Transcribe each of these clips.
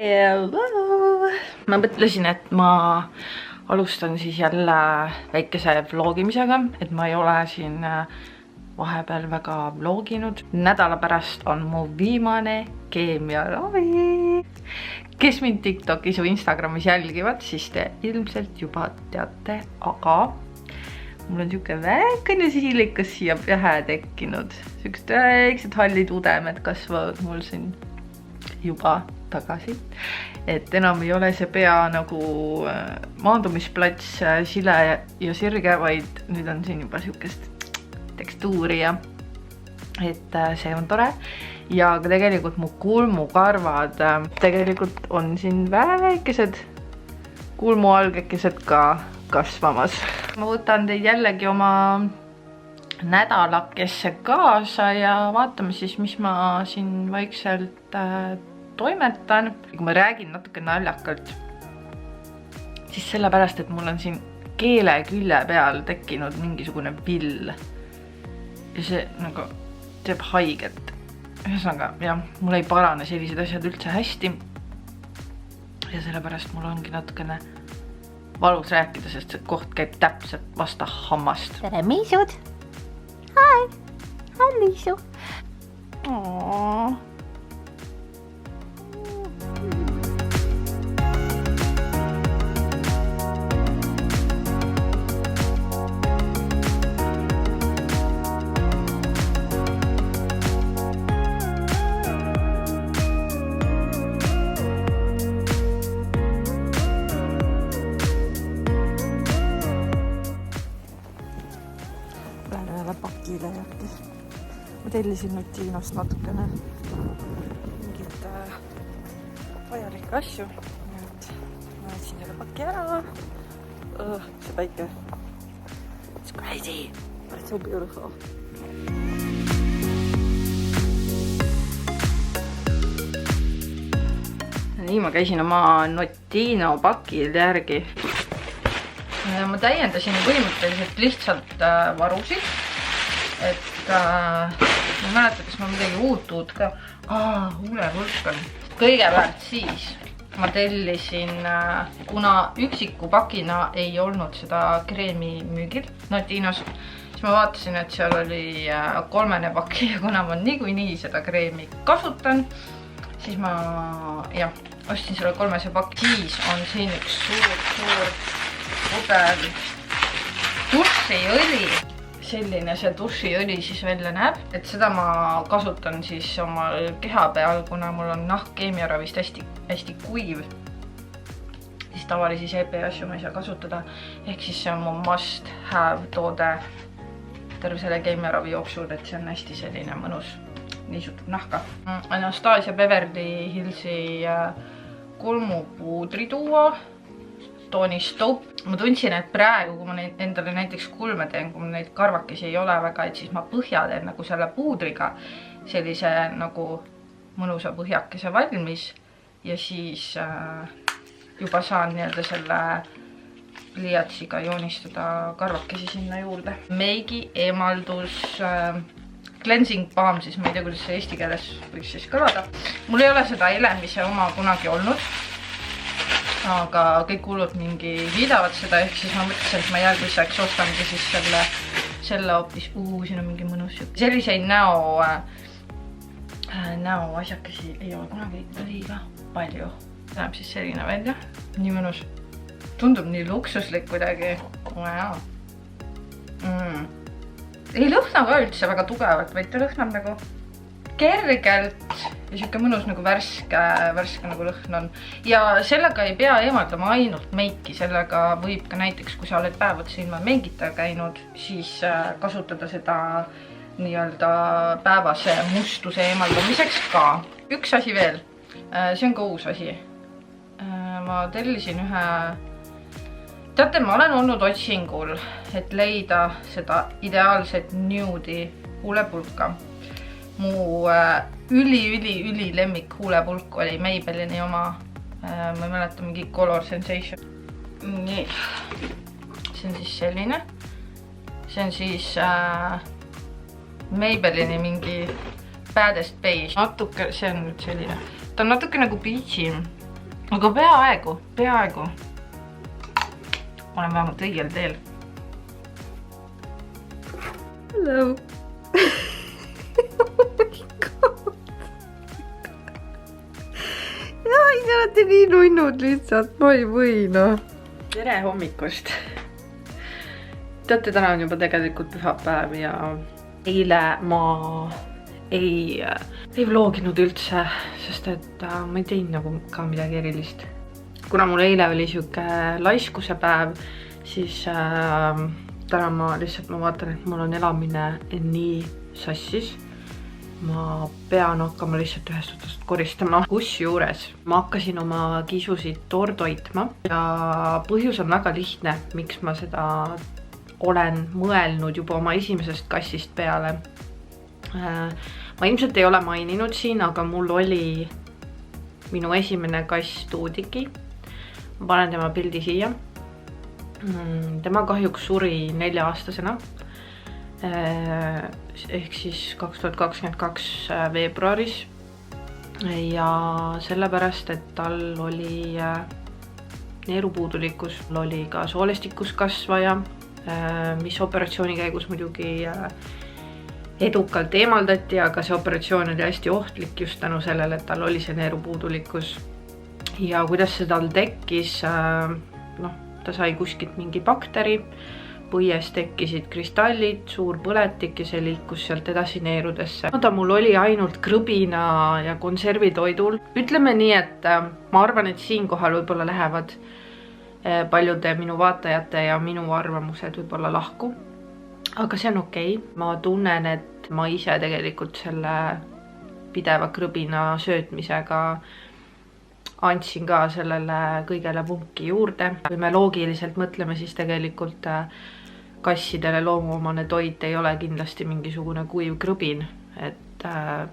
Hello! Ma mõtlesin, et ma alustan siis jälle väikese vlogimisega, et ma ei ole siin vahepeal väga vloginud. Nädala pärast on mu viimane keemiaravi. Kes mind TikTokis või Instagramis jälgivad, siis te ilmselt juba teate, aga mul on siuke väikene siilikas siia pähe tekkinud. Siuksed väiksed hallid udemed kasvavad mul siin juba tagasi, et enam ei ole see pea nagu maandumisplats sile ja sirge, vaid nüüd on siin juba siukest tekstuuri ja et see on tore. Ja ka tegelikult mu kulmukarvad tegelikult on siin väikesed kulmualgekesed ka kasvamas. Ma võtan teid jällegi oma nädalakesse kaasa ja vaatame siis, mis ma siin vaikselt toimetan. Kui ma räägin natuke naljakalt, siis sellepärast, et mul on siin keele külje peal tekkinud mingisugune vill. Ja see nagu teeb haiget. Ühesõnaga, jah, mul ei parane sellised asjad üldse hästi. Ja sellepärast mul ongi natukene valus rääkida, sest see koht käib täpselt vasta hammast. Tere, Miisud! Hai! Hai, Liisu! Pakile järgi. Ma tellisin nüüd Tiinost natukene mingit vajalikke asju. Nüüd ma võtsin selle paki ära. See päike. It's crazy, but it's so beautiful. Nii, ma käisin oma Notino pakil järgi. Ma täiendasin põhimõtteliselt lihtsalt varusid. Et ma ei mäleta, kas ma midagi uut ka. Huulevulkan. Kõigepealt siis ma tellisin, kuna üksiku pakina ei olnud seda kreemi müügil Notinos, siis ma vaatasin, et seal oli 3 paki ja kuna ma niikuinii seda kreemi kasutan, siis ma ostsin selle 3 pakki. Siis on siin üks suur pudel dušiõli. Selline see dušiõli siis välja näeb, et seda ma kasutan siis oma keha peal, kuna mul on nahk keemiaravist hästi kuiv. Siis tavalisi seebiasju ma ei saa kasutada, ehk siis see on mu must have toode terve selle keemiaravi jooksul, et see on hästi selline mõnus niisutab nahka. Anastasia Beverly Hillsi kulmupuudri duo toonis Stop. Ma tundsin, et praegu, kui ma endale näiteks kulme teen, kui ma neid karvakesi ei ole väga, et siis ma põhja teen nagu selle puudriga sellise nagu mõnusa põhjakese valmis ja siis juba saan nii-öelda selle pliiatsiga joonistada karvakesi sinna juurde. Meigi eemaldus cleansing balm, siis ma ei tea, kuidas see eesti keeles võiks siis kõlada. Mul ei ole seda Elemise oma kunagi olnud. Aga kõik hullud mingi hiidavad seda, ehk siis ma mõtlesin, et ma järgmiseks ostangi siis selle hoopis. Siin on mingi mõnus. Selliseid näo asjakesi ei ole kunagi liiga palju. Näeb siis selline välja. Nii mõnus. Tundub nii luksuslik kuidagi. Wow. Ei lõhna ka üldse väga tugevalt, vaid ta lõhnab nagu kergelt ja siuke mõnus nagu värske nagu lõhn on. Ja sellega ei pea eemaldama ainult meiki, sellega võib ka näiteks, kui sa oled päev otsa ilma meigita käinud, siis kasutada seda nii-öelda päevase mustuse eemaldamiseks ka. Üks asi veel, see on ka uus asi. Ma tellisin ühe... Teate, ma olen olnud otsingul, et leida seda ideaalset nude'i huulepulka. Mu üli lemmik huulepulk oli Maybellini oma, ma ei mäleta, mingi Color Sensation. Nii, see on siis selline. See on siis Maybellini mingi Baddest Beige. Natuke, see on nüüd selline. Ta on natuke nagu peachy. aga peaaegu. Olen vähemalt õigel teel. Hello. Oh my god. Jaa, ise olete nii nunnud lihtsalt, ma ei või, noh. Tere hommikust. Teate, täna on juba tegelikult pühapäev ja eile ma ei vloginud üldse, sest et ma ei teinud nagu ka midagi erilist. Kuna mul eile oli siuke laiskuse päev, siis täna ma vaatan, et mul on elamine nii sassis. Ma pean hakkama lihtsalt ühest otsast koristama. Kusjuures ma hakkasin oma kisusid toortoitma ja põhjus on väga lihtne, miks ma seda olen mõelnud juba oma esimesest kassist peale. Ma ilmselt ei ole maininud siin, aga mul oli minu esimene kass Tuudiki. Ma panen tema pildi siia. Tema kahjuks suri 4-aastasena. Ehk siis 2022 veebruaris. Ja sellepärast, et tal oli neerupuudulikkus. Oli ka soolestikuskasvaja, mis operatsiooni käigus muidugi edukalt eemaldati, aga see operatsioon oli hästi ohtlik just tänu sellele, et tal oli see neerupuudulikkus. Ja kuidas see tal tekkis, ta sai kuskilt mingi bakteri, põies tekkisid kristallid, suur põletik ja see liikus sealt edasi neerudesse. Ta mul oli ainult krõbina ja konservitoidul. Ütleme nii, et ma arvan, et siinkohal võib-olla lähevad paljude minu vaatajate ja minu arvamused võib-olla lahku. Aga see on okei. Ma tunnen, et ma ise tegelikult selle pideva krõbina söötmisega andsin ka sellele kõigele vunki juurde. Kui me loogiliselt mõtleme, siis tegelikult kassidele loomuomane toit ei ole kindlasti mingisugune kuiv krõbin. Et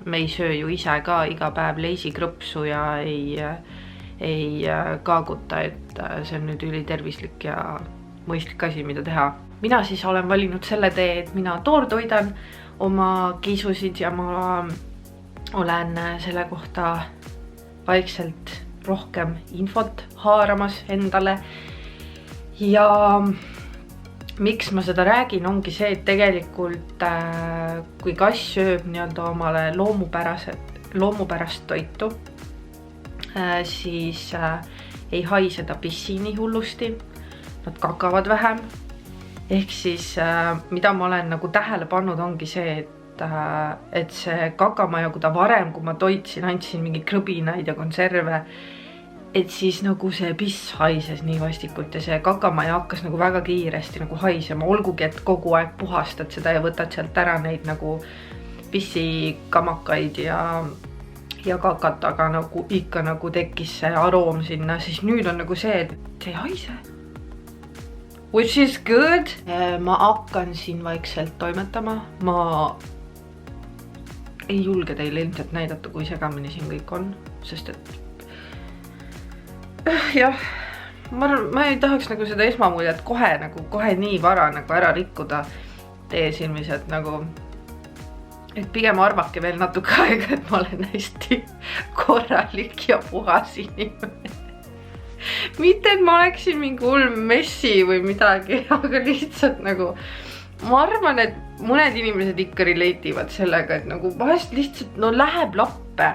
me ei söö ju ise ka iga päev leisikrõpsu ja ei kaaguta, et see on nüüd ülitervislik ja mõistlik asi, mida teha. Mina siis olen valinud selle tee, et mina toortoidan oma kisusid ja ma olen selle kohta vaikselt rohkem infot haaramas endale. Ja miks ma seda räägin, ongi see, et tegelikult kui kass sööb nii-öelda omale loomupärast toitu, siis ei haise ta pissi nii hullusti, nad kakavad vähem. Ehk siis, mida ma olen nagu tähele pannud, ongi see, et see kakamaja, kui ta varem, kui ma toitsin, andsin mingi krõbinaid ja konserve, et siis nagu see piss haises nii vastikult ja see kakamaja hakkas nagu väga kiiresti nagu haisema, olgugi, et kogu aeg puhastad seda ja võtad sealt ära neid nagu pissikamakaid ja kakat, aga nagu ikka nagu tekkis see aroom sinna, siis nüüd on nagu see, et see ei haise. Which is good. Ma hakkan siin vaikselt toimetama. Ma ei julge teile ilmselt näidata, kui segamini siin kõik on, sest et jah, ma ei tahaks nagu seda esmamuljet kohe nii vara nagu ära rikkuda teie silmis, et nagu et pigem arvake veel natuke aega, et ma olen hästi korralik ja puhas inimene. Mitte, et ma oleksin mingi hull messi või midagi, aga lihtsalt nagu ma arvan, et mõned inimesed ikka relate ivad sellega, et nagu vahest lihtsalt läheb lappe.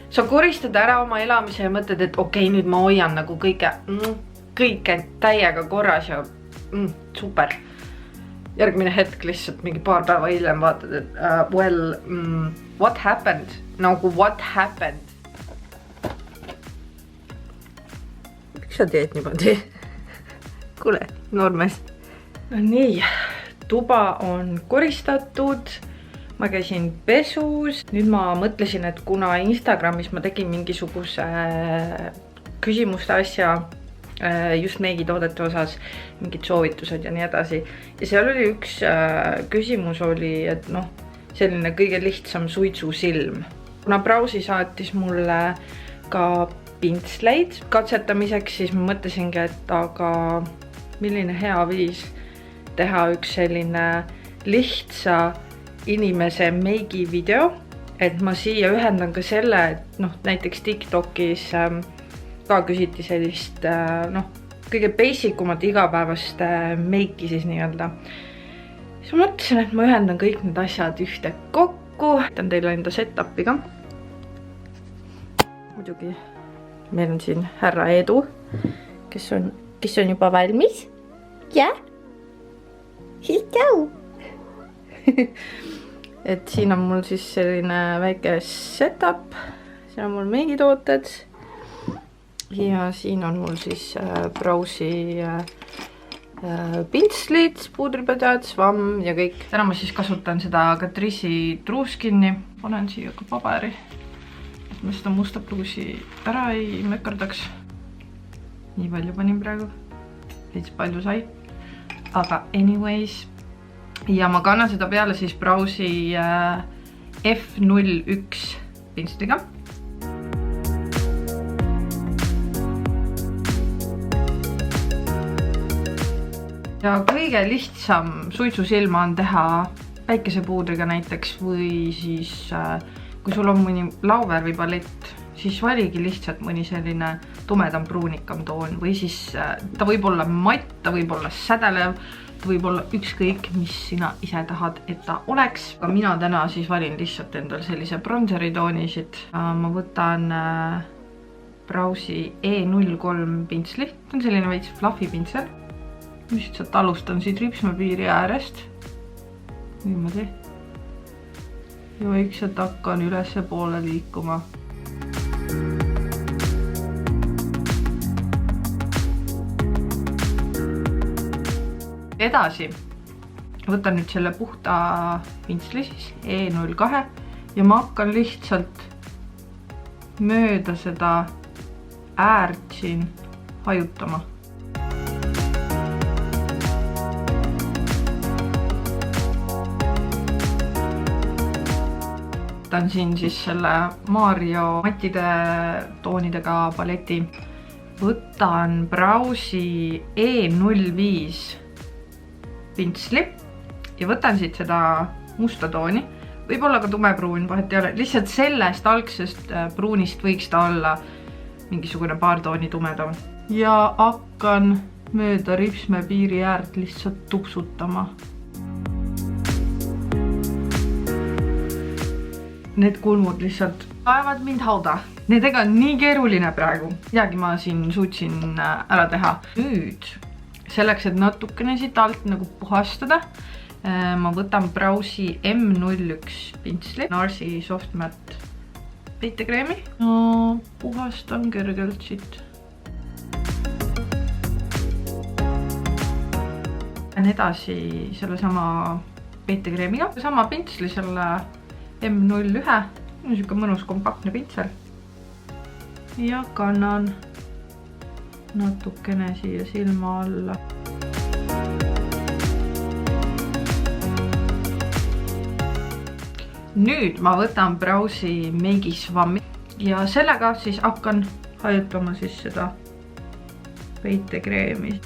Sa koristad ära oma elamise ja mõtled, et okei, nüüd ma hoian nagu kõike täiega korras ja super. Järgmine hetk lihtsalt mingi paar päeva hiljem vaatad, et what happened? Nagu what happened? Miks sa teed niimoodi? Kuule, noormees. No nii, tuba on koristatud. Ma käisin pesus. Nüüd ma mõtlesin, et kuna Instagramis ma tegin mingisuguse küsimuste asja just meigitoodete osas, mingid soovitused ja nii edasi. Ja seal oli üks küsimus oli, et selline kõige lihtsam suitsusilm. Kuna Brausi saatis mulle ka pintsleid katsetamiseks, siis ma mõtlesingi, et aga milline hea viis teha üks selline lihtsa inimese meigi video, et ma siia ühendan ka selle, et näiteks TikTokis ka küsiti sellist kõige basic umat igapäevast meiki siis nii-öelda. Siis ma mõtlesin, et ma ühendan kõik need asjad ühte kokku. Ütlen teile enda set-upi ka. Muidugi meil on siin härra Edu, kes on juba valmis. Ja? Siis go! Et siin on mul siis selline väike setup. Siin on mul meigitooted. Ja siin on mul siis Browsi pintslid, puudripadjad, svamm ja kõik. Täna ma siis kasutan seda Catrice'i truuskinni. Panen siia ka paberi, et ma seda musta pruusi ära ei mökardaks. Nii palju panin praegu. Veits palju sai. Aga anyways. Ja ma kannan seda peale siis Browsi F01 pintsliga. Ja kõige lihtsam suitsusilma on teha päikesepuudriga näiteks või siis kui sul on mõni lauvärvipalett, siis valigi lihtsalt mõni selline tumedam pruunikam toon või siis ta võib olla matt, ta võib olla sädelev, ta võib olla ükskõik, mis sina ise tahad, et ta oleks. Aga mina täna siis valin lihtsalt endal sellise bronzeri toonisid. Ma võtan Browsi E03 pintsli, ta on selline veits fluffy pintsel. Lihtsalt alustan siit ripsmepiiri äärest. Niimoodi. Ja vaikselt hakkan ülesse poole liikuma. Edasi võtan nüüd selle puhta pintsli siis E02 ja ma hakkan lihtsalt mööda seda äärt siin hajutama. Võtan siin siis selle Mario matide toonidega paleti. Võtan Browsi E05 pintsli ja võtan siit seda musta tooni. Võib-olla ka tumepruun, vahet ei ole. Lihtsalt sellest algsest pruunist võiks ta olla mingisugune paar tooni tumedam. Ja hakkan mööda ripsmepiiri äärt lihtsalt tupsutama. Need kulmud lihtsalt ajavad mind hauda. Nendega on nii keeruline praegu. Midagi ma siin suutsin ära teha. Nüüd, selleks, et natukene siit alt nagu puhastada, ma võtan Browsi M01 pintsli, Narsi Soft Matte peitekreemi. Puhastan kergelt siit. Lähen edasi selle sama peitekreemiga. Sama pintsli selle M01, niisugune mõnus kompaktne pintsel. Ja kannan natukene siia silma alla. Nüüd ma võtan Browsi meigisvammi ja sellega siis hakkan hajutama siis seda peitekreemi.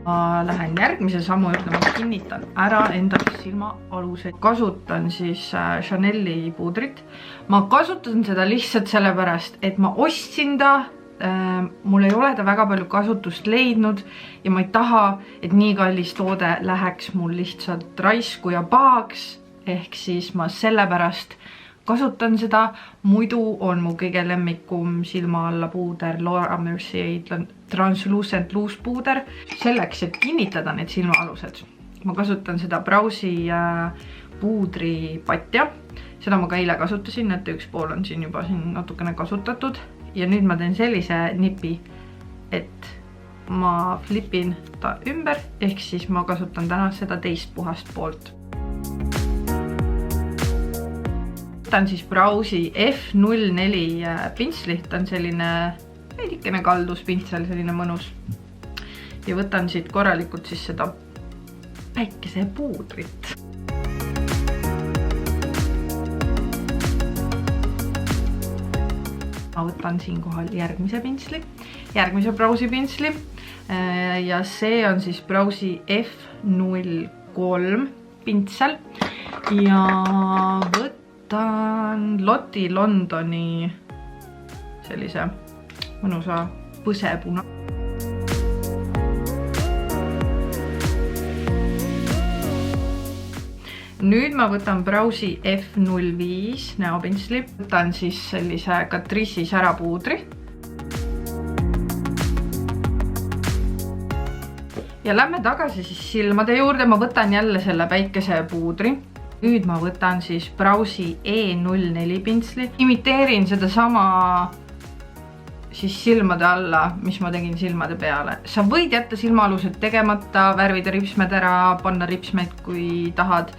Ma lähen järgmise sammu juurde, ma kinnitan ära enda silma alused. Kasutan siis Chanel'i puudrit. Ma kasutan seda lihtsalt sellepärast, et ma ostsin ta. Mul ei ole ta väga palju kasutust leidnud ja ma ei taha, et nii kallis toode läheks mul lihtsalt raisku ja pahaks. Ehk siis ma sellepärast kasutan seda. Muidu on mu kõige lemmikum silma alla puuder Laura Mercier Translucent Loose puuder. Selleks, et kinnitada need silmaalused, ma kasutan seda Browsi puudripatja. Seda ma ka eile kasutasin, et üks pool on siin juba natukene kasutatud. Ja nüüd ma teen sellise nipi, et ma flipin ta ümber, ehk siis ma kasutan täna seda teist puhast poolt. Võtan siis Browsi F04 pintsli, ta on selline veidikene kalduspintsel, selline mõnus. Ja võtan siit korralikult siis seda päikesepuudrit. Ma võtan siinkohal järgmise pintsli, järgmise Browsi pintsli ja see on siis Browsi F03 pintsel ja võtan võtan Lotti Londoni sellise mõnusa põsepuna. Nüüd ma võtan Browsi F05 näopinsli. Võtan siis sellise Catrice'i särapuudri. Ja lähme tagasi siis silmade juurde. Ma võtan jälle selle päikesepuudri. Nüüd ma võtan siis Browsi E04 pinsli. Imiteerin seda sama siis silmade alla, mis ma tegin silmade peale. Sa võid jätta silmaalused tegemata, värvida ripsmed ära, panna ripsmeid kui tahad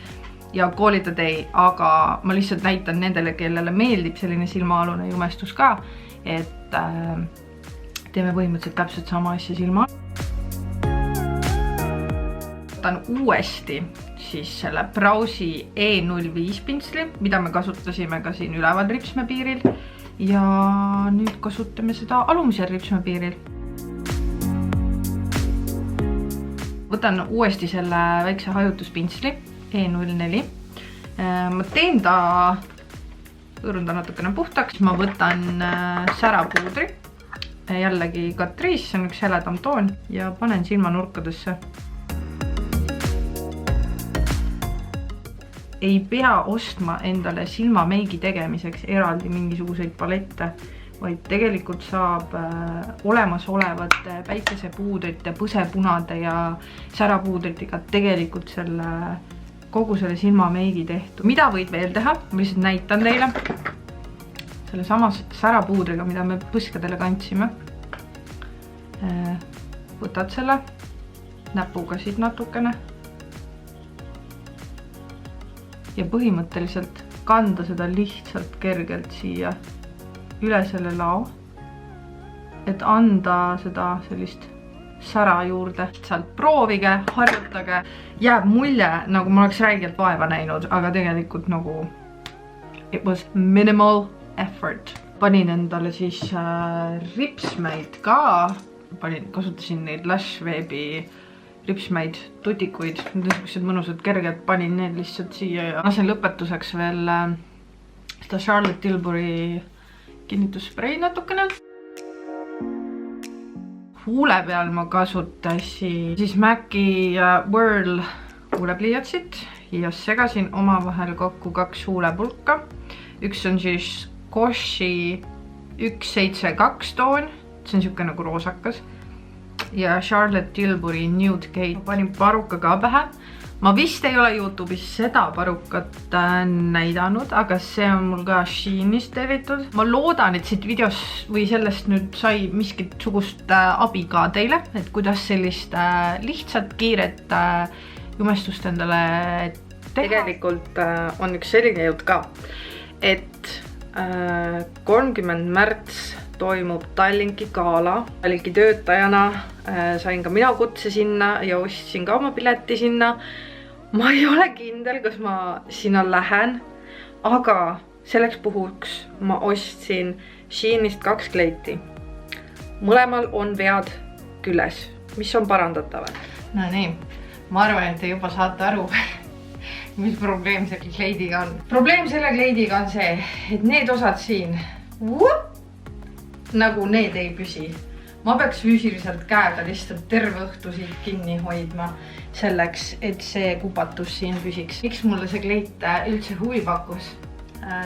ja koolitad ei, aga ma lihtsalt näitan nendele, kellele meeldib selline silmaalune jumestus ka, et teeme põhimõtteliselt täpselt sama asja silma. Võtan uuesti siis selle Browsi E05 pinsli, mida me kasutasime ka siin üleval ripsmepiiril ja nüüd kasutame seda alumisel ripsmepiiril. Võtan uuesti selle väikse hajutuspinsli E04. Ma teen ta, hõõrun ta natukene puhtaks. Ma võtan särapuudri, jällegi Catrice, see on üks heledam toon ja panen silmanurkadesse. Ei pea ostma endale silmameigi tegemiseks eraldi mingisuguseid palette, vaid tegelikult saab olemasolevate päikesepuudrite, põsepunade ja särapuudritega tegelikult kogu selle silmameigi tehtud. Mida võid veel teha? Ma lihtsalt näitan teile. Selle sama särapuudriga, mida me põskadele kandsime. Võtad selle näpuga siit natukene. Ja põhimõtteliselt kanda seda lihtsalt kergelt siia üle selle lao, et anda seda sellist sära juurde. Sealt proovige, harjutage. Jääb mulje, nagu ma oleks räigelt vaeva näinud, aga tegelikult nagu it was minimal effort. Panin endale siis ripsmeid ka. Kasutasin neid Lashwebi ripsmeid, tutikuid. Need mõnusad kerged. Panin need lihtsalt siia ja lasen lõpetuseks veel seda Charlotte Tilbury kinnitusspray natukene. Huule peal ma kasutasin siis MAC-i Whirl huulepliiatsit ja segasin omavahel kokku 2 huulepulka. Üks on siis Koshi 172 toon, see on siuke nagu roosakas, ja Charlotte Tilbury Nude Cake. Panin paruka ka pähe. Ma vist ei ole YouTube'is seda parukat näidanud, aga see on mul ka Sheinist tellitud. Ma loodan, et siit videos või sellest nüüd sai miskit sugust abi ka teile, et kuidas sellist lihtsat, kiiret jumestust endale teha. Tegelikult on üks selline jutt ka, et 30. märts toimub Tallinki gala. Tallinki töötajana sain ka mina kutse sinna ja ostsin ka oma pileti sinna. Ma ei ole kindel, kas ma sinna lähen, aga selleks puhuks ma ostsin Sheinist 2 kleiti. Mõlemal on vead küljes, mis on parandatavad. No nii, ma arvan, et te juba saate aru, mis probleem selle kleidiga on. Probleem selle kleidiga on see, et need osad siin nagu need ei püsi. Ma peaks füüsiliselt käega lihtsalt terve õhtu siit kinni hoidma selleks, et see kupatus siin püsiks. Miks mulle see kleit üldse huvi pakkus?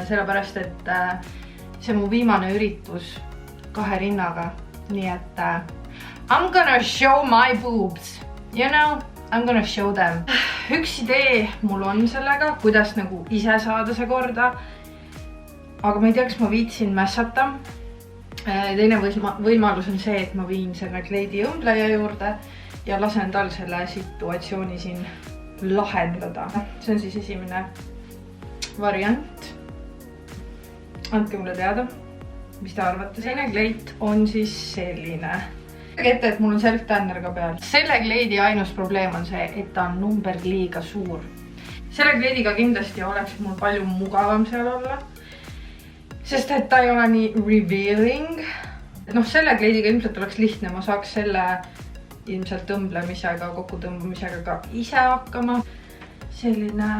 Sellepärast, et see on mu viimane üritus 2 rinnaga. Nii et I'm gonna show my boobs. You know, I'm gonna show them. Üks idee mul on sellega, kuidas nagu ise saada see korda. Aga ma ei tea, kas ma viitsin mässata. Teine võimalus on see, et ma viin selle kleidi õmbleja juurde ja lasen tal selle situatsiooni siin lahendada. See on siis esimene variant. Andke mulle teada, mis te arvate. Teine kleit on siis selline. Ette, et mul on self-tanner ka peal. Selle kleidi ainus probleem on see, et ta on number liiga suur. Selle kleidiga kindlasti oleks mul palju mugavam seal olla. Sest et ta ei ole nii revealing. Selle kleidiga ilmselt oleks lihtne. Ma saaks selle ilmselt tõmblemisega, kokkutõmbamisega ka ise hakkama. Selline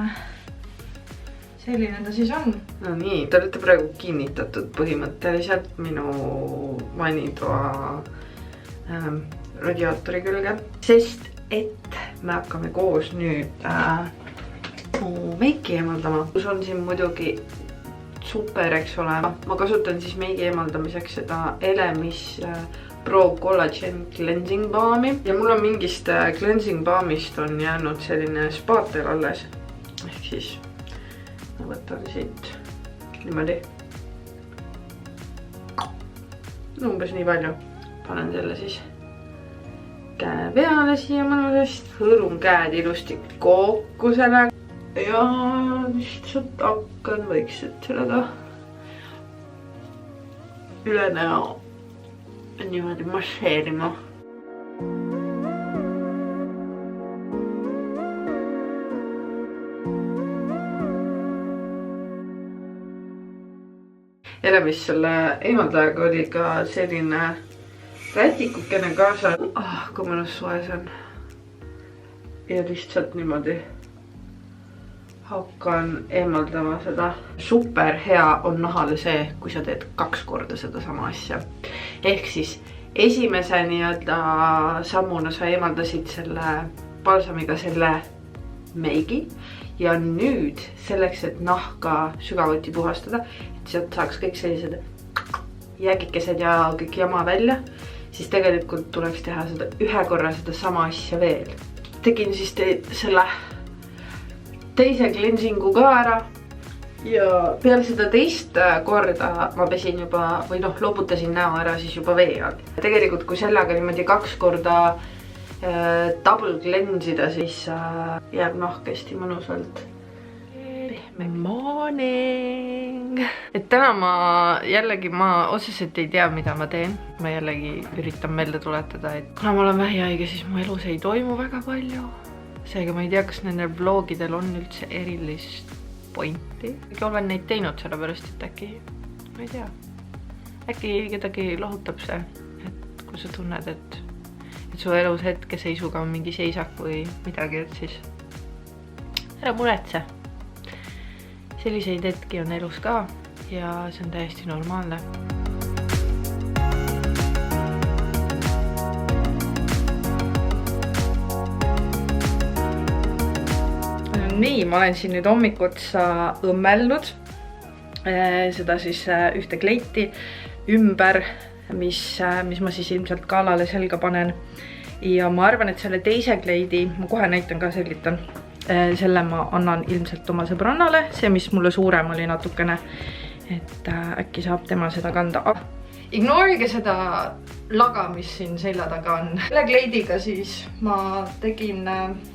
selline ta siis on. No nii, te olete praegu kinnitatud põhimõtteliselt minu vannitoa radiaatori külge, sest et me hakkame koos nüüd mu meiki eemaldama. kus on siin muidugi super, eks ole. Ma kasutan siis meigi eemaldamiseks seda Elemis Pro Collagen Cleansing Balmi ja mul on mingist cleansing balmist on jäänud selline spaatel alles. Ehk siis ma võtan siit niimoodi. Umbes nii palju. Panen selle siis käe peale siia mõnusast. Hõõrun käed ilusti kokku selle. Ja lihtsalt hakkan vaikselt sellega üle näo niimoodi masseerima. Elemis selle eemaldajaga oli ka selline rätikukene kaasa. Kui mõnus soe see on. Ja lihtsalt niimoodi hakkan eemaldama seda. Super hea on nahale see, kui sa teed 2 korda seda sama asja. Ehk siis esimese sammuna sa eemaldasid selle balsamiga selle meigi. Ja nüüd selleks, et nahka sügavuti puhastada, et sealt saaks kõik sellised jäägikesed ja kõik jama välja, siis tegelikult tuleks teha seda 1 korra seda sama asja veel. Tegin siis selle teise cleansingu ka ära ja peale seda teist korda ma pesin juba või loputasin näo ära siis juba vee all. Tegelikult kui sellega niimoodi 2 korda double cleansida, siis jääb nahk hästi mõnusalt pehme. Morning! Et täna ma otseselt ei tea, mida ma teen. Ma jällegi üritan meelde tuletada, et kuna ma olen vähihaige, siis mu elus ei toimu väga palju. Seega ma ei tea, kas nendel vlogidel on üldse erilist pointi. Olen neid teinud sellepärast, et äkki, ma ei tea, äkki kedagi lohutab see, et kui sa tunned, et su elus hetkeseisuga on mingi seisak või midagi, et siis ära muretse. Selliseid hetki on elus ka ja see on täiesti normaalne. Nii, ma olen siin nüüd hommikutsa õmmelnud seda siis ühte kleiti ümber, mis ma siis ilmselt kaalale selga panen. Ja ma arvan, et selle teise kleidi, ma kohe näitan ka selgitan, selle ma annan ilmselt oma sõbrannale, see mis mulle suurem oli natukene, et äkki saab tema seda kanda. Ignoorige seda laga, mis siin selja taga on. Selle kleidiga siis ma tegin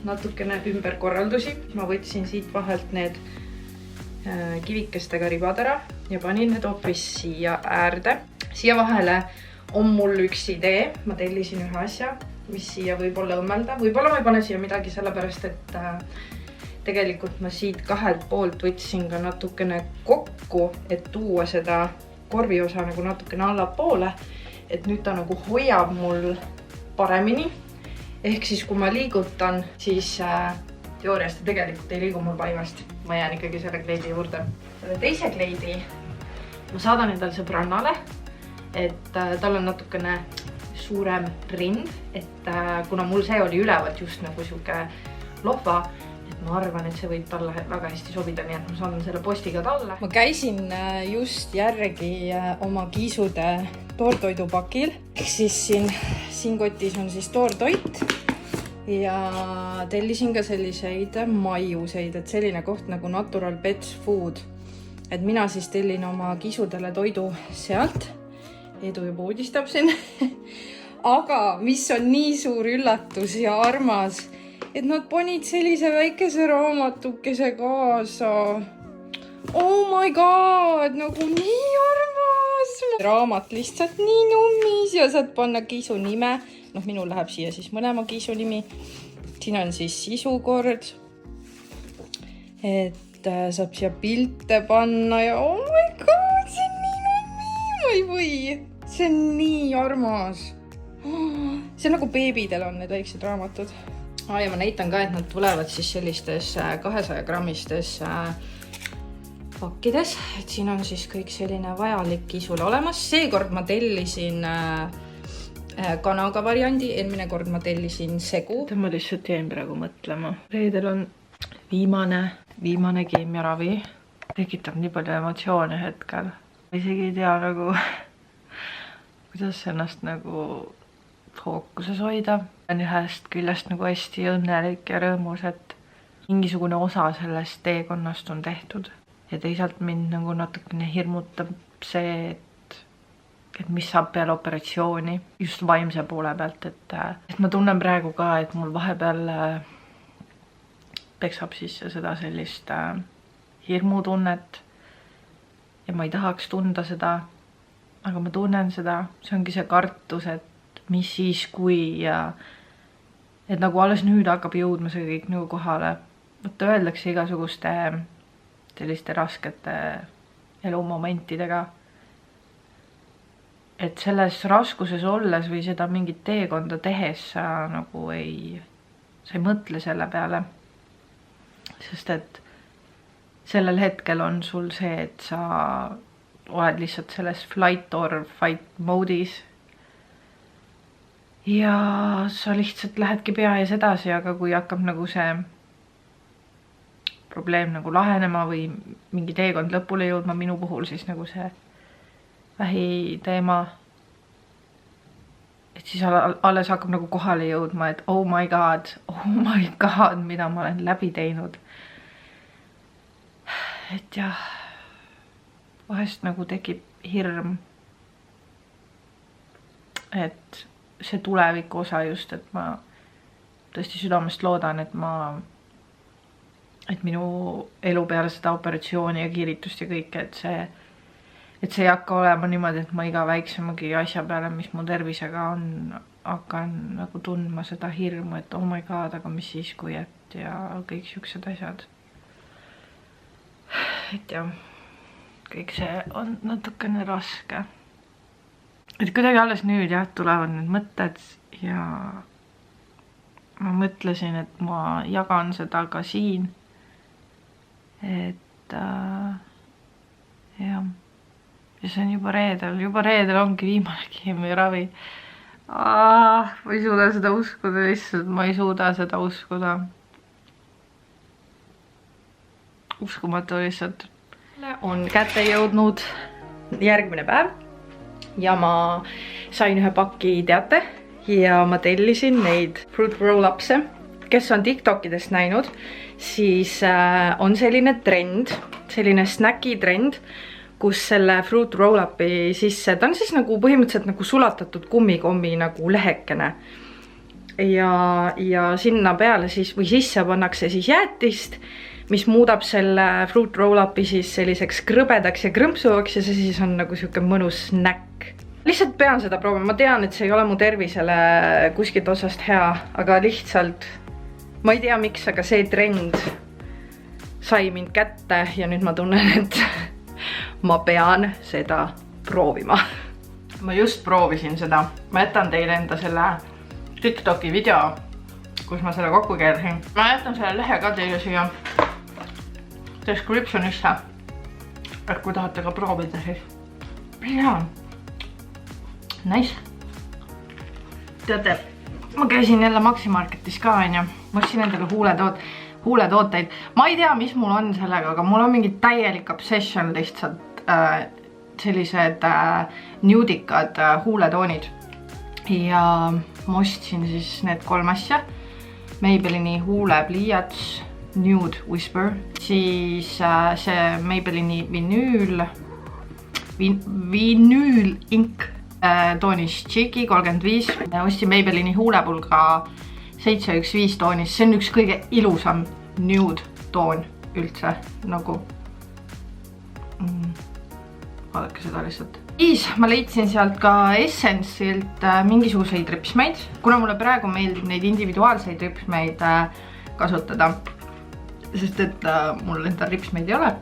natukene ümberkorraldusi. Ma võtsin siit vahelt need kivikestega ribad ära ja panin need hoopis siia äärde. Siia vahele on mul üks idee. Ma tellisin ühe asja, mis siia võib-olla õmmelda. Võib-olla ma ei pane siia midagi sellepärast, et tegelikult ma siit 2 poolt võtsin ka natukene kokku, et tuua seda korviosa nagu natukene allapoole, et nüüd ta nagu hoiab mul paremini. Ehk siis kui ma liigutan, siis teoorias ta tegelikult ei liigu mul paigast. Ma jään ikkagi selle kleidi juurde. Selle teise kleidi ma saadan endal sõbrannale, et tal on natukene suurem rind, et kuna mul see oli ülevalt just nagu siuke lohva, et ma arvan, et see võib talle väga hästi sobida, nii et ma saadan selle postiga talle. Ma käisin just järgi oma kiisude toortoidupakil, siis siin kotis on siis toortoit ja tellisin ka selliseid maiuseid, et selline koht nagu Natural Pets Food, et mina siis tellin oma kiisudele toidu sealt. Edu juba uudistab siin. Aga mis on nii suur üllatus ja armas, et nad panid sellise väikese raamatukese kaasa. Oh my god, nagu nii armas. Raamat lihtsalt nii nummis ja saad panna kiisu nime. Minul läheb siia siis mõlema kiisu nimi. Siin on siis sisukord. Et saab siia pilte panna ja oh my god, see on nii nummi. Ma ei või. See on nii armas. See on nagu beebidel on need väiksed raamatud. Ja ma näitan ka, et nad tulevad siis sellistes 200 grammistes pakkides, et siin on siis kõik selline vajalik isule olemas. Seekord ma tellisin kanaga variandi, eelmine kord ma tellisin segu. Ma lihtsalt jäin praegu mõtlema. Reedel on viimane keemiaravi. Tekitab nii palju emotsioone hetkel. Isegi ei tea nagu, kuidas ennast nagu fookuses hoida. On ühest küljest nagu hästi õnnelik ja rõõmus, et mingisugune osa sellest teekonnast on tehtud. Ja teisalt mind nagu natukene hirmutab see, et mis saab peale operatsiooni just vaimse poole pealt, et ma tunnen praegu ka, et mul vahepeal peksab sisse seda sellist hirmutunnet ja ma ei tahaks tunda seda, aga ma tunnen seda. See ongi see kartus, et mis siis kui ja et nagu alles nüüd hakkab jõudma see kõik nagu kohale. Võtta öeldakse igasuguste selliste raskete elumomentidega, et selles raskuses olles või seda mingit teekonda tehes sa nagu ei mõtle selle peale. Sest et sellel hetkel on sul see, et sa oled lihtsalt selles flight or fight mode'is. Ja sa lihtsalt lähedki pea ees edasi, aga kui hakkab nagu see probleem nagu lahenema või mingi teekond lõpule jõudma, minu puhul siis nagu see vähi teema, et siis alles hakkab nagu kohale jõudma, et oh my god, mida ma olen läbi teinud. Et jah, vahest nagu tekib hirm, et see tuleviku osa just, et ma tõesti südamest loodan, et minu elu peale seda operatsiooni ja kiiritust ja kõike, et see ei hakka olema niimoodi, et ma iga väiksemagi asja peale, mis mu tervisega on, hakkan nagu tundma seda hirmu, et oh my god, aga mis siis kui, et ja kõik siuksed asjad. Et jah, kõik see on natukene raske. Et kuidagi alles nüüd jah, tulevad need mõtted ja ma mõtlesin, et ma jagan seda ka siin. Et jah, ja see on juba reedel ongi viimane keemiaravi. Ma ei suuda seda uskuda lihtsalt, ma ei suuda seda uskuda. Uskumatu lihtsalt. On kätte jõudnud järgmine päev ja ma sain ühe paki teate ja ma tellisin neid fruit roll-upse. Kes on TikTokidest näinud, siis on selline trend, selline snacki trend, kus selle fruit roll-upi sisse, ta on siis nagu põhimõtteliselt nagu sulatatud kummikommi nagu lehekene. Ja sinna peale siis või sisse pannakse siis jäätist, mis muudab selle fruit roll-upi siis selliseks krõbedaks ja krõmpsuvaks ja see siis on nagu siuke mõnus snäkk. Lihtsalt pean seda proovima, ma tean, et see ei ole mu tervisele kuskilt otsast hea, aga lihtsalt ma ei tea miks, aga see trend sai mind kätte ja nüüd ma tunnen, et ma pean seda proovima. Ma just proovisin seda. Ma jätan teile enda selle TikToki video, kus ma selle kokku keerasin. Ma jätan selle lehe ka teile siia descriptionisse. Et kui tahate ka proovida, siis jaa. Nice. Teate, ma käisin jälle Maximarketis ka, on ju. Ma ostsin endale huuletooteid. Ma ei tea, mis mul on sellega, aga mul on mingi täielik obsession lihtsalt sellised nudikad huuletoonid. Ja ma ostsin siis need 3 asja. Maybellini huulepliiats, Nude Whisper. Siis see Maybellini vinyl ink toonis Cheeky 35. Ostsin Maybellini huulepulga 715 toonis. See on üks kõige ilusam nude toon üldse. Nagu vaadake seda lihtsalt. Siis ma leidsin sealt ka Essence'ilt mingisuguseid ripsmeid. Kuna mulle praegu meeldib neid individuaalseid ripsmeid kasutada, sest et mul endal ripsmeid ei ole,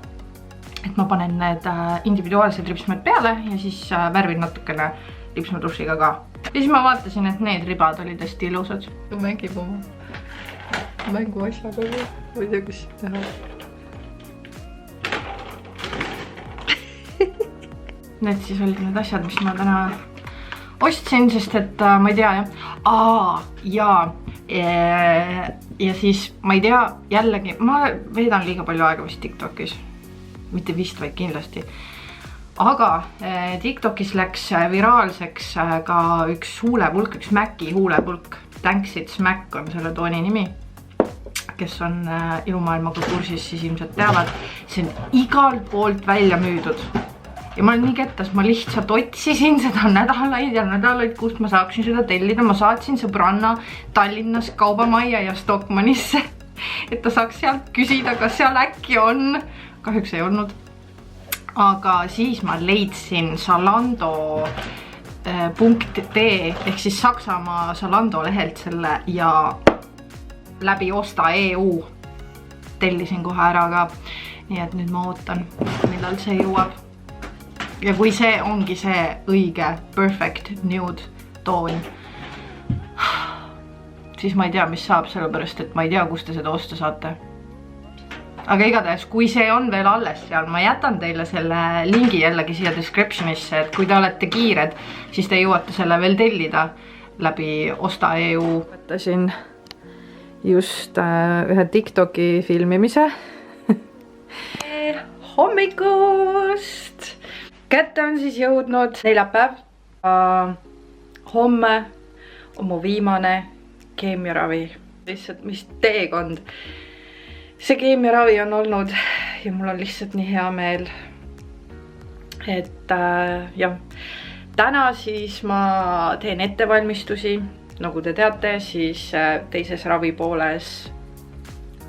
et ma panen need individuaalsed ripsmed peale ja siis värvin natukene ripsmetušiga ka. Ja siis ma vaatasin, et need ribad olid hästi ilusad. Mängib oma mängu asjaga. Ma ei tea, kus teha. need siis olid need asjad, mis ma täna ostsin, sest et ma ei tea jah. Ja siis ma ei tea, jällegi, ma veedan liiga palju aega vist TikTokis. Mitte vist, vaid kindlasti. Aga TikTokis läks viraalseks ka üks huulepulk, üks Maci huulepulk. Thanks It's Mac on selle tooni nimi. Kes on ilumaailmaga kursis, siis ilmselt teavad. See on igalt poolt välja müüdud. Ja ma olen nii kettas, ma lihtsalt otsisin seda nädalaid ja nädalaid, kust ma saaksin seda tellida. Ma saatsin sõbranna Tallinnas Kaubamajja ja Stockmannisse, et ta saaks sealt küsida, kas seal äkki on. Kahjuks ei olnud. Aga siis ma leidsin Zalando .de ehk siis Saksamaa Zalando lehelt selle ja läbi Osta EU tellisin kohe ära ka. Nii et nüüd ma ootan, millal see jõuab. Ja kui see ongi see õige perfect nude toon, siis ma ei tea, mis saab, sellepärast et ma ei tea, kust te seda osta saate. Aga igatahes, kui see on veel alles seal, ma jätan teile selle lingi jällegi siia descriptionisse, et kui te olete kiired, siis te jõuate selle veel tellida läbi Osta EU. Võtasin just ühe TikToki filmimise. Hommikust! Kätte on siis jõudnud neljapäev. Homme on mu viimane keemiaravi. Lihtsalt mis teekond. See keemiaravi on olnud ja mul on lihtsalt nii hea meel. Et jah, täna siis ma teen ettevalmistusi. Nagu te teate, siis teises ravipooles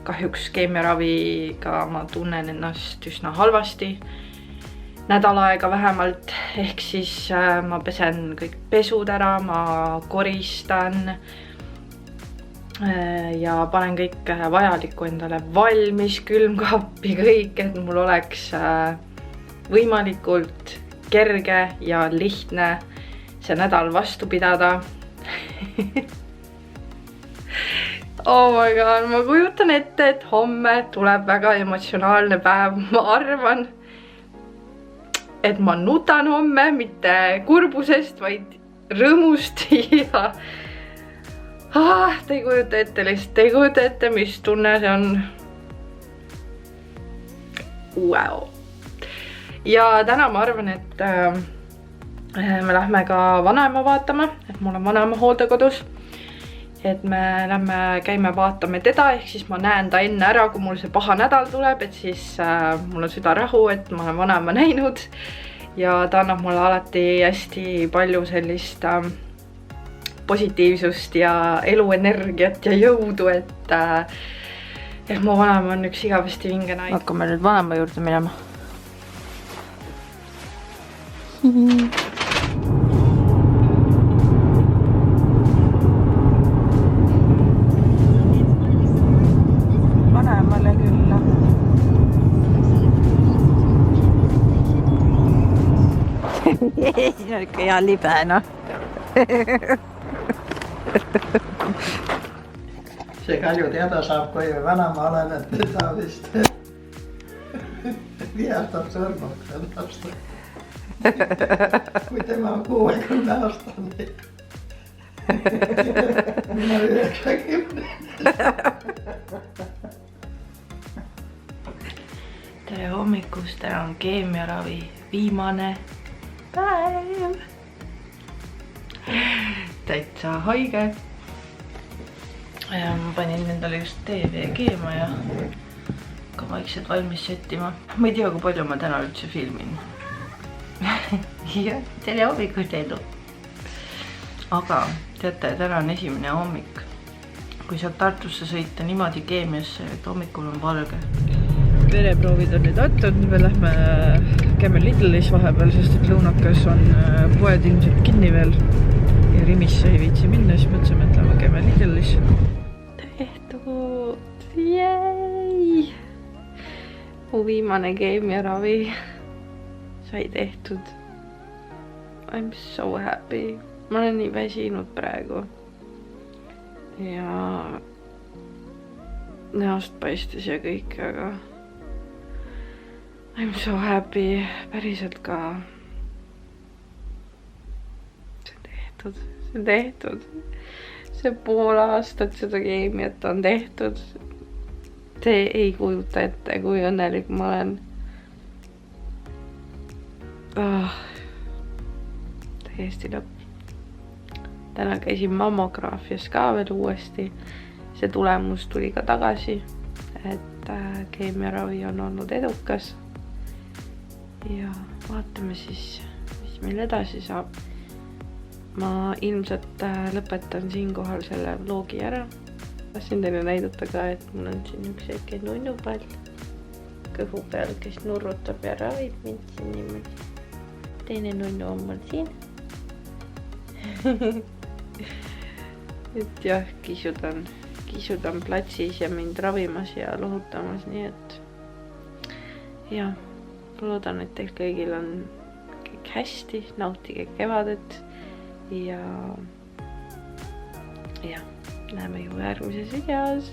kahjuks keemiaraviga ma tunnen ennast üsna halvasti. Nädal aega vähemalt, ehk siis ma pesen kõik pesud ära, ma koristan ja panen kõik vajalikku endale valmis, külmkappi kõik, et mul oleks võimalikult kerge ja lihtne see nädal vastu pidada. Oh my god, ma kujutan ette, et homme tuleb väga emotsionaalne päev, ma arvan, et ma nutan homme, mitte kurbusest, vaid rõõmust ja te ei kujuta ette lihtsalt, te ei kujuta ette, mis tunne see on. Wow. Ja täna ma arvan, et me lähme ka vanaema vaatama, et mul on vanaema hooldekodus. Et me lähme käime vaatame teda, ehk siis ma näen ta enne ära, kui mul see paha nädal tuleb, et siis mul on süda rahu, et ma olen vanaema näinud ja ta annab mulle alati hästi palju sellist positiivsust ja eluenergiat ja jõudu, et mu vanaema on üks igavesti vinge naine. Hakkame nüüd vanaema juurde minema. Siin on ikka hea libe, noh. See Kalju teada saab, kui vanama olen, et teda vist vihastab sõrmuks ennast. Kui tema 60 aastane. Mina 90. Tere hommikust, täna on keemiaravi viimane päev. Täitsa haige. Ma panin endale just TV keema ja ka vaikselt valmis settima. Ma ei tea, kui palju ma täna üldse filmin. Ja, tere hommikust edu. Aga teate, täna on esimene hommik. Kui saab Tartusse sõita niimoodi keemiasse, et hommikul on valge. Vereproovid on nüüd antud, me lähme käime Lidlis vahepeal, sest et lõunakas on poed ilmselt kinni veel ja Rimisse ei viitsi minna, siis mõtlesime, et lähme käime Lidlis. Tehtud! Jäi! Mu viimane keemiaravi sai tehtud. I'm so happy. Ma olen nii väsinud praegu. Ja näost paistis ja kõik, aga I'm so happy, päriselt ka. tehtud, see on tehtud. See pool aastat seda keemiat on tehtud. Te ei kujuta ette, kui õnnelik ma olen. Täiesti lõpp. Täna käisin mammograafias ka veel uuesti. See tulemus tuli ka tagasi, et keemiaravi on olnud edukas. Ja vaatame siis, mis meil edasi saab. Ma ilmselt lõpetan siinkohal selle vlogi ära. Tahtsin teile näidata ka, et mul on siin üks väike nunnupall kõhu peal, kes nurrutab ja ravib mind siin niimoodi. Teine nunnu on mul siin. Et jah, kisud on platsis ja mind ravimas ja lohutamas, nii et jah, loodan, et teil kõigil on kõik hästi, nautige kevadet ja näeme ju järgmises videos.